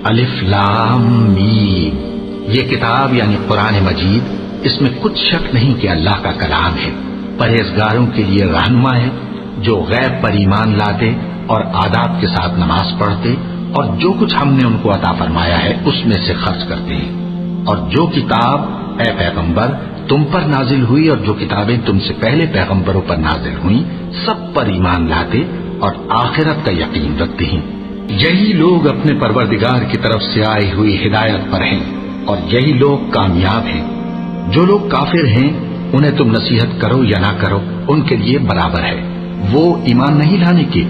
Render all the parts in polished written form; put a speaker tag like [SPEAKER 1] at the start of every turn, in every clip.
[SPEAKER 1] الف لام میم، یہ کتاب یعنی قرآن مجید، اس میں کچھ شک نہیں کہ اللہ کا کلام ہے، پرہیزگاروں کے لیے رہنما ہے، جو غیب پر ایمان لاتے اور آداب کے ساتھ نماز پڑھتے اور جو کچھ ہم نے ان کو عطا فرمایا ہے اس میں سے خرچ کرتے ہیں، اور جو کتاب اے پیغمبر تم پر نازل ہوئی اور جو کتابیں تم سے پہلے پیغمبروں پر نازل ہوئیں سب پر ایمان لاتے اور آخرت کا یقین رکھتے ہیں، یہی لوگ اپنے پروردگار کی طرف سے آئی ہوئی ہدایت پر ہیں اور یہی لوگ کامیاب ہیں۔ جو لوگ کافر ہیں انہیں تم نصیحت کرو یا نہ کرو ان کے لیے برابر ہے، وہ ایمان نہیں لانے کے،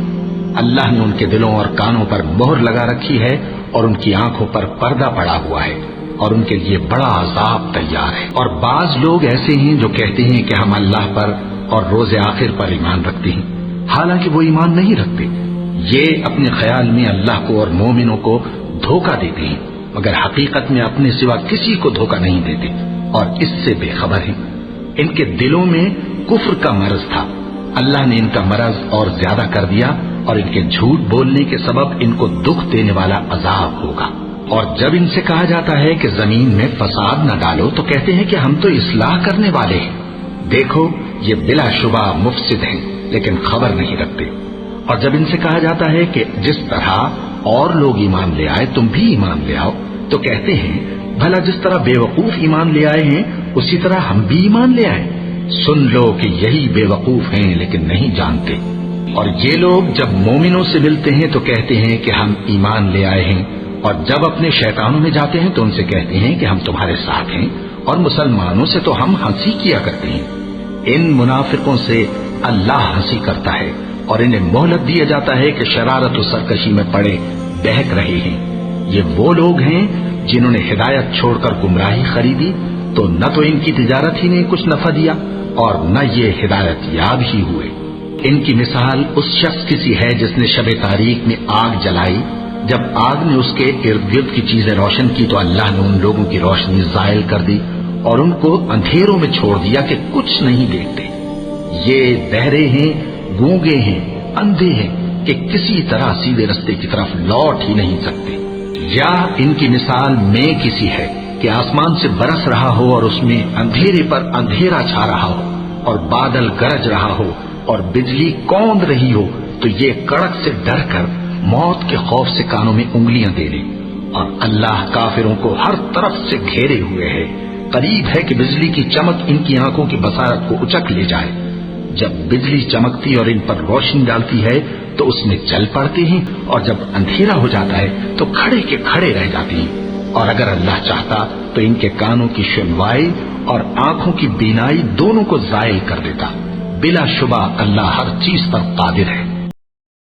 [SPEAKER 1] اللہ نے ان کے دلوں اور کانوں پر مہر لگا رکھی ہے اور ان کی آنکھوں پر پردہ پڑا ہوا ہے اور ان کے لیے بڑا عذاب تیار ہے۔ اور بعض لوگ ایسے ہیں جو کہتے ہیں کہ ہم اللہ پر اور روز آخر پر ایمان رکھتے ہیں، حالانکہ وہ ایمان نہیں رکھتے، یہ اپنے خیال میں اللہ کو اور مومنوں کو دھوکہ دیتے ہیں، مگر حقیقت میں اپنے سوا کسی کو دھوکہ نہیں دیتے اور اس سے بے خبر ہیں۔ ان کے دلوں میں کفر کا مرض تھا، اللہ نے ان کا مرض اور زیادہ کر دیا اور ان کے جھوٹ بولنے کے سبب ان کو دکھ دینے والا عذاب ہوگا۔ اور جب ان سے کہا جاتا ہے کہ زمین میں فساد نہ ڈالو تو کہتے ہیں کہ ہم تو اصلاح کرنے والے ہیں، دیکھو یہ بلا شبہ مفسد ہیں لیکن خبر نہیں رکھتے۔ اور جب ان سے کہا جاتا ہے کہ جس طرح اور لوگ ایمان لے آئے تم بھی ایمان لے آؤ تو کہتے ہیں بھلا جس طرح بے وقوف ایمان لے آئے ہیں اسی طرح ہم بھی ایمان لے آئے، سن لو کہ یہی بے وقوف ہیں لیکن نہیں جانتے۔ اور یہ لوگ جب مومنوں سے ملتے ہیں تو کہتے ہیں کہ ہم ایمان لے آئے ہیں، اور جب اپنے شیطانوں میں جاتے ہیں تو ان سے کہتے ہیں کہ ہم تمہارے ساتھ ہیں، اور مسلمانوں سے تو ہم ہنسی کیا کرتے ہیں۔ ان منافقوں سے اللہ ہنسی کرتا ہے اور انہیں مہلت دیا جاتا ہے کہ شرارت و سرکشی میں پڑے بہک رہے ہیں۔ یہ وہ لوگ ہیں جنہوں نے ہدایت چھوڑ کر گمراہی خریدی، تو نہ تو ان کی تجارت ہی نے کچھ نفع دیا اور نہ یہ ہدایت یاب ہی ہوئے۔ ان کی مثال اس شخص کی سی ہے جس نے شب تاریک میں آگ جلائی، جب آگ نے اس کے ارد گرد کی چیزیں روشن کی تو اللہ نے ان لوگوں کی روشنی زائل کر دی اور ان کو اندھیروں میں چھوڑ دیا کہ کچھ نہیں دیکھتے۔ یہ بہرے ہیں، گونگے ہیں، اندھے ہیں کہ کسی طرح سیدھے رستے کی طرف لوٹ ہی نہیں سکتے۔ یا ان کی مثال میں کسی ہے کہ آسمان سے برس رہا ہو اور اس میں اندھیرے پر اندھیرا چھا رہا ہو اور بادل گرج رہا ہو اور بجلی کوند رہی ہو تو یہ کڑک سے ڈر کر موت کے خوف سے کانوں میں انگلیاں دے لے، اور اللہ کافروں کو ہر طرف سے گھیرے ہوئے ہے، قریب ہے کہ بجلی کی چمک ان کی آنکھوں کی بصارت کو اچک لے جائے۔ جب بجلی چمکتی اور ان پر روشنی ڈالتی ہے تو اس میں چل پڑتے ہیں، اور جب اندھیرا ہو جاتا ہے تو کھڑے کے کھڑے رہ جاتے ہیں۔ اور اگر اللہ چاہتا تو ان کے کانوں کی سنوائی اور آنکھوں کی بینائی دونوں کو زائل کر دیتا، بلا شبہ اللہ ہر چیز پر قادر ہے۔